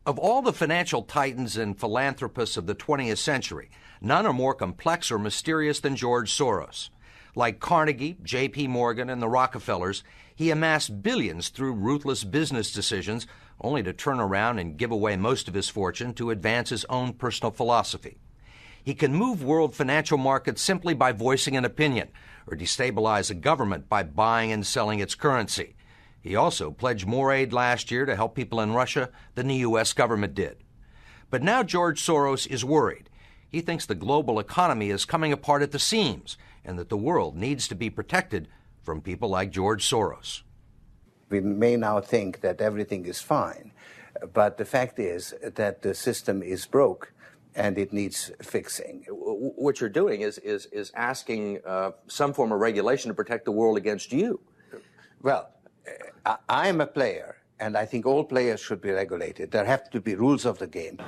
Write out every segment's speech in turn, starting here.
Of all the financial titans and philanthropists of the 20th century, none are more complex or mysterious than George Soros. Like Carnegie, J.P. Morgan, and the Rockefellers, he amassed billions through ruthless business decisions, only to turn around and give away most of his fortune to advance his own personal philosophy. He can move world financial markets simply by voicing an opinion, or destabilize a government by buying and selling its currency. He also pledged more aid last year to help people in Russia than the U.S. government did. But now George Soros is worried. He thinks the global economy is coming apart at the seams and that the world needs to be protected from people like George Soros. We may now think that everything is fine, but the fact is that the system is broke and it needs fixing. What you're doing is asking some form of regulation to protect the world against you. Well, I am a player, and I think all players should be regulated. There have to be rules of the game.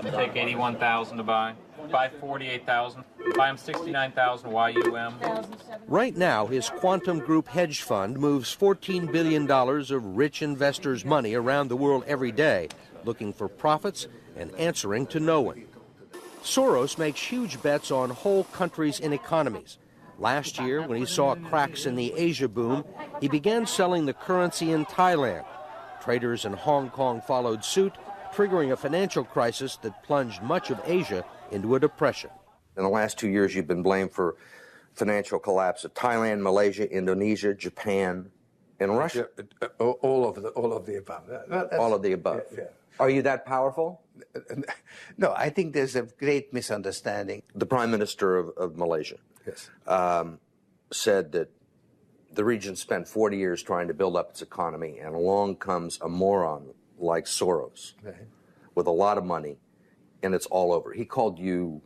Take 81,000 to buy. Buy 48,000. Buy him 69,000 YUM. Right now, his Quantum Group hedge fund moves $14 billion of rich investors' money around the world every day, looking for profits and answering to no one. Soros makes huge bets on whole countries and economies. Last year, when he saw cracks in the Asia boom, he began selling the currency in Thailand. Traders in Hong Kong followed suit, triggering a financial crisis that plunged much of Asia into a depression. In the last 2 years, you've been blamed for financial collapse of Thailand, Malaysia, Indonesia, Japan, and Russia. All of the above. All of the above. Yeah. Are you that powerful? No, I think there's a great misunderstanding. The Prime Minister of Malaysia said that the region spent 40 years trying to build up its economy, and along comes a moron like Soros with a lot of money, and it's all over. He called you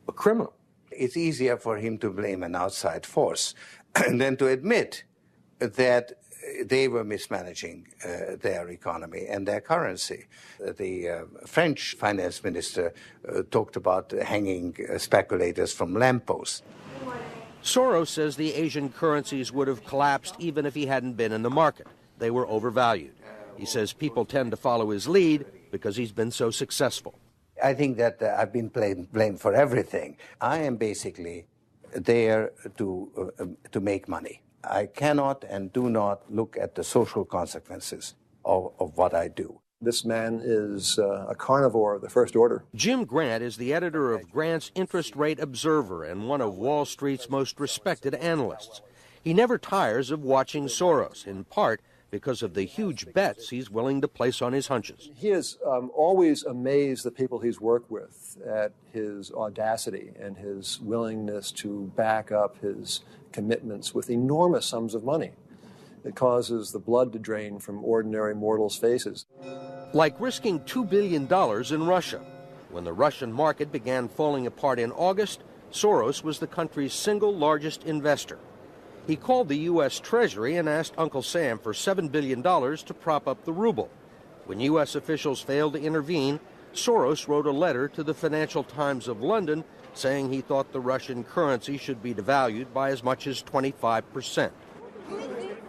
a criminal. It's easier for him to blame an outside force than to admit that they were mismanaging their economy and their currency. The French finance minister talked about hanging speculators from lampposts. Soros says the Asian currencies would have collapsed even if he hadn't been in the market. They were overvalued. He says people tend to follow his lead because he's been so successful. I think that I've been blamed for everything. I am basically there to make money. I cannot and do not look at the social consequences of what I do. This man is a carnivore of the first order. Jim Grant is the editor of Grant's Interest Rate Observer and one of Wall Street's most respected analysts. He never tires of watching Soros, in part because of the huge bets he's willing to place on his hunches. He has always amazed the people he's worked with at his audacity and his willingness to back up his commitments with enormous sums of money. It causes the blood to drain from ordinary mortals' faces. Like risking $2 billion in Russia. When the Russian market began falling apart in August, Soros was the country's single largest investor. He called the U.S. Treasury and asked Uncle Sam for $7 billion to prop up the ruble. When U.S. officials failed to intervene, Soros wrote a letter to the Financial Times of London saying he thought the Russian currency should be devalued by as much as 25%.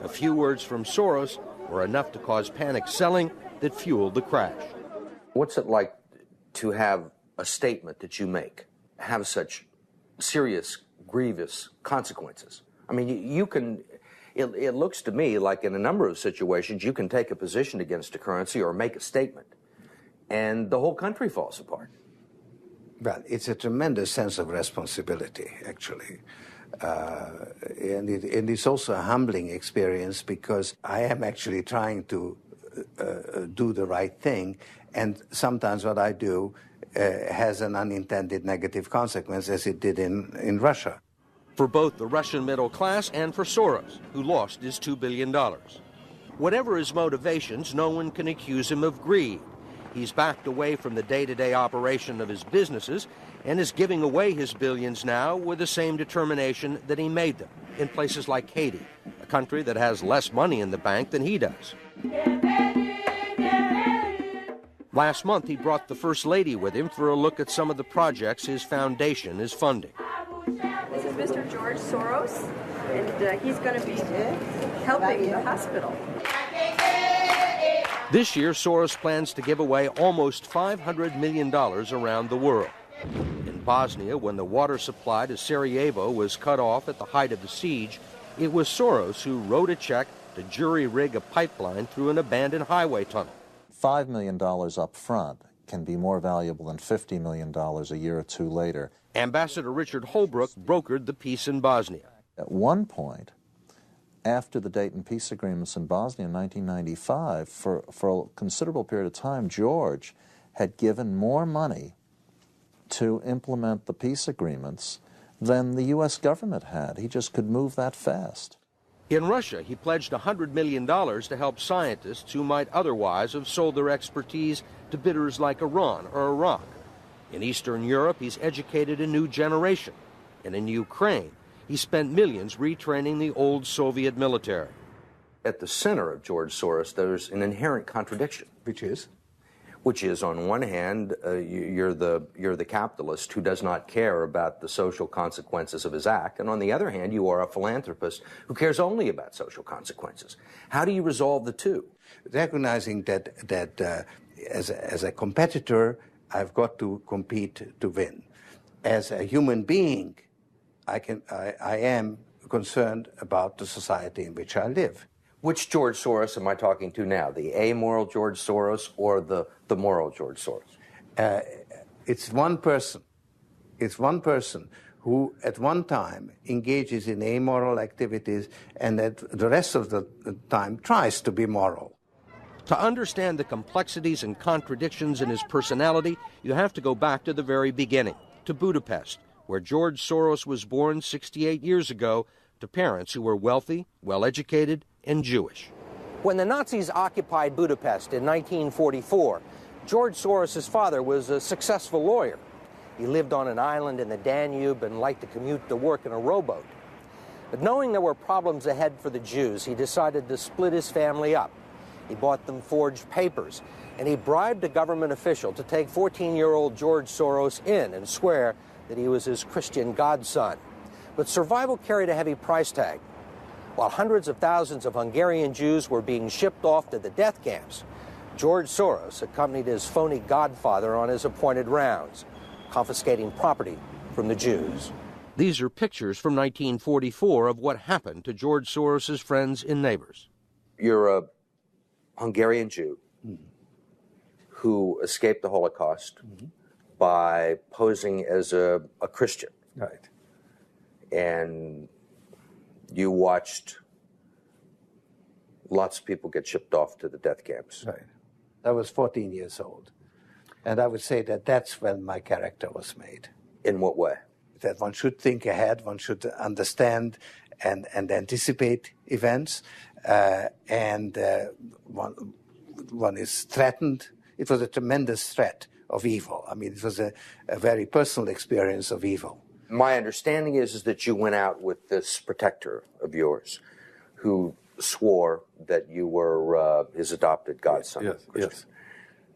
A few words from Soros were enough to cause panic selling that fueled the crash. What's it like to have a statement that you make have such serious, grievous consequences? I mean, you can, it looks to me like in a number of situations you can take a position against a currency or make a statement, and the whole country falls apart. Well, it's a tremendous sense of responsibility, actually. And it's also a humbling experience because I am actually trying to do the right thing, and sometimes what I do has an unintended negative consequence, as it did in Russia. For both the Russian middle class and for Soros, who lost his $2 billion. Whatever his motivations, no one can accuse him of greed. He's backed away from the day-to-day operation of his businesses and is giving away his billions now with the same determination that he made them in places like Haiti, a country that has less money in the bank than he does. Last month, he brought the First Lady with him for a look at some of the projects his foundation is funding. This is Mr. George Soros, and he's going to be helping the hospital. This year, Soros plans to give away almost $500 million around the world. In Bosnia, when the water supply to Sarajevo was cut off at the height of the siege, it was Soros who wrote a check to jury-rig a pipeline through an abandoned highway tunnel. $5 million up front can be more valuable than $50 million a year or two later. Ambassador Richard Holbrooke brokered the peace in Bosnia. At one point, after the Dayton peace agreements in Bosnia in 1995, for a considerable period of time, George had given more money to implement the peace agreements than the U.S. government had. He just could move that fast. In Russia, he pledged $100 million to help scientists who might otherwise have sold their expertise to bidders like Iran or Iraq. In Eastern Europe, he's educated a new generation. And in Ukraine, he spent millions retraining the old Soviet military. At the center of George Soros, there's an inherent contradiction. Which is? Which is, on one hand, you're the capitalist who does not care about the social consequences of his act, and on the other hand, you are a philanthropist who cares only about social consequences. How do you resolve the two? Recognizing that as a competitor, I've got to compete to win. As a human being, I am concerned about the society in which I live. Which George Soros am I talking to now? The amoral George Soros or the moral George Soros? It's one person. It's one person who at one time engages in amoral activities and at the rest of the time tries to be moral. To understand the complexities and contradictions in his personality, you have to go back to the very beginning, to Budapest, where George Soros was born 68 years ago to parents who were wealthy, well-educated, and Jewish. When the Nazis occupied Budapest in 1944, George Soros' father was a successful lawyer. He lived on an island in the Danube and liked to commute to work in a rowboat. But knowing there were problems ahead for the Jews, he decided to split his family up. He bought them forged papers, and he bribed a government official to take 14-year-old George Soros in and swear that he was his Christian godson. But survival carried a heavy price tag. While hundreds of thousands of Hungarian Jews were being shipped off to the death camps, George Soros accompanied his phony godfather on his appointed rounds, confiscating property from the Jews. These are pictures from 1944 of what happened to George Soros' friends and neighbors. You're a Hungarian Jew who escaped the Holocaust by posing as a Christian. Right. And you watched lots of people get shipped off to the death camps. Right. I was 14 years old. And I would say that that's when my character was made. In what way? That one should think ahead, one should understand and anticipate events, and one is threatened. It was a tremendous threat of evil. I mean, it was a very personal experience of evil. My understanding is that you went out with this protector of yours who swore that you were his adopted godson. Yes.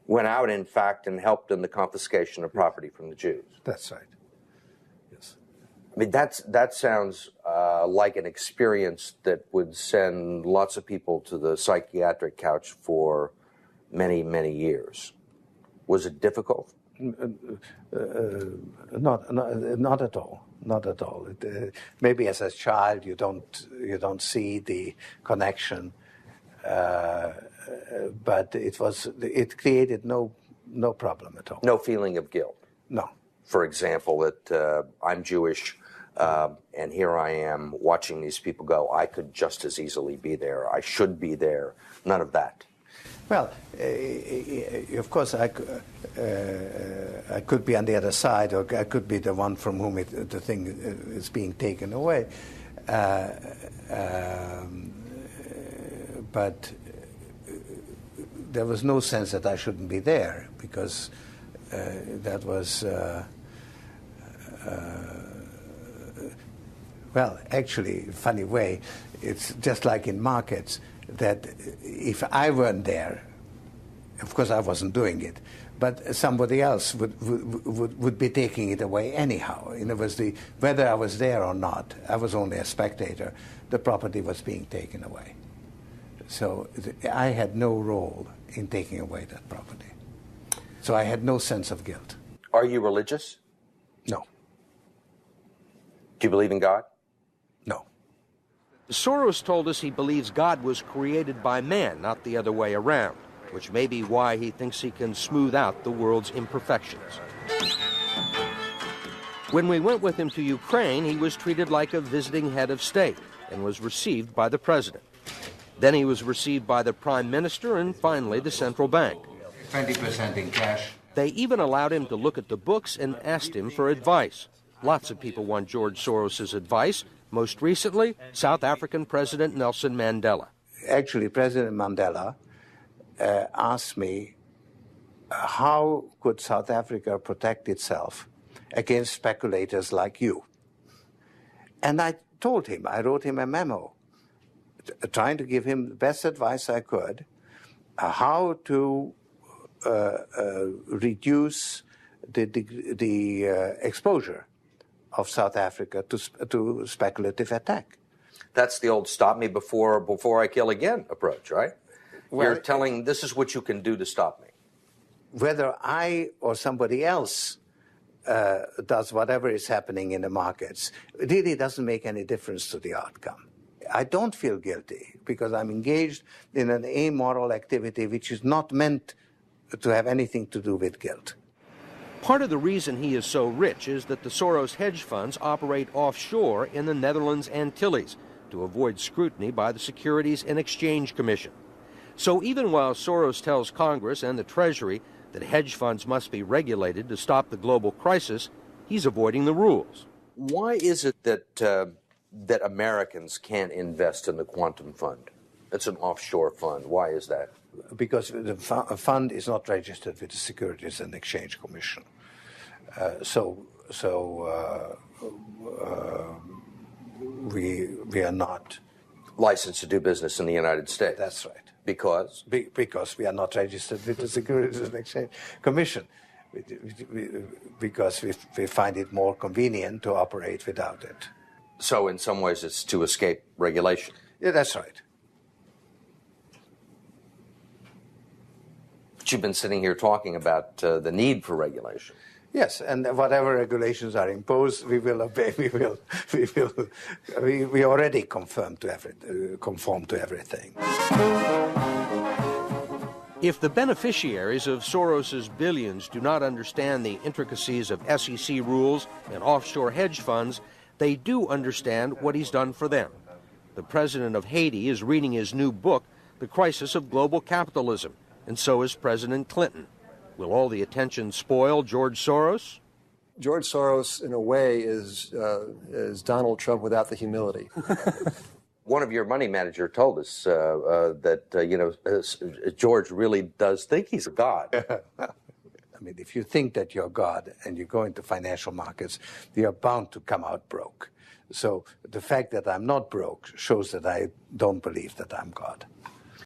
Went out, in fact, and helped in the confiscation of property from the Jews. That's right. Yes. I mean, that sounds like an experience that would send lots of people to the psychiatric couch for many, many years. Was it difficult? Not at all. Not at all. Maybe as a child you don't see the connection, but it created no problem at all. No feeling of guilt. No. For example, that I'm Jewish, and here I am watching these people go. I could just as easily be there. I should be there. None of that. Well, of course, I could be on the other side, or I could be the one from whom the thing is being taken away. But there was no sense that I shouldn't be there, because that was, well, actually, funny way, it's just like in markets, that if I weren't there, of course I wasn't doing it, but somebody else would be taking it away anyhow. In other words, whether I was there or not, I was only a spectator, the property was being taken away. So I had no role in taking away that property. So I had no sense of guilt. Are you religious? No. Do you believe in God? No. Soros told us he believes God was created by man, not the other way around, which may be why he thinks he can smooth out the world's imperfections. When we went with him to Ukraine, he was treated like a visiting head of state and was received by the president. Then he was received by the prime minister and finally the central bank. 20% in cash. They even allowed him to look at the books and asked him for advice. Lots of people want George Soros' advice. Most recently, South African President Nelson Mandela. Actually, President Mandela asked me, how could South Africa protect itself against speculators like you? And I told him, I wrote him a memo, trying to give him the best advice I could, how to reduce the exposure of South Africa to speculative attack. That's the old stop me before I kill again approach, right? Well, you're telling this is what you can do to stop me. Whether I or somebody else does whatever is happening in the markets, it really doesn't make any difference to the outcome. I don't feel guilty because I'm engaged in an amoral activity which is not meant to have anything to do with guilt. Part of the reason he is so rich is that the Soros hedge funds operate offshore in the Netherlands Antilles to avoid scrutiny by the Securities and Exchange Commission. So even while Soros tells Congress and the Treasury that hedge funds must be regulated to stop the global crisis, he's avoiding the rules. Why is it that Americans can't invest in the quantum fund? It's an offshore fund. Why is that? Because the fund is not registered with the Securities and Exchange Commission. We are not licensed to do business in the United States. That's right. Because? Because we are not registered with the Securities and Exchange Commission. Because we find it more convenient to operate without it. So in some ways it's to escape regulation. Yeah, that's right. But you've been sitting here talking about the need for regulation. Yes, and whatever regulations are imposed, we will obey. We already conform to everything. If the beneficiaries of Soros's billions do not understand the intricacies of SEC rules and offshore hedge funds, they do understand what he's done for them. The president of Haiti is reading his new book, The Crisis of Global Capitalism, and so is President Clinton. Will all the attention spoil George Soros? George Soros, in a way, is Donald Trump without the humility. One of your money manager told us that George really does think he's a god. I mean, if you think that you're God and you go into financial markets, you're bound to come out broke. So the fact that I'm not broke shows that I don't believe that I'm God.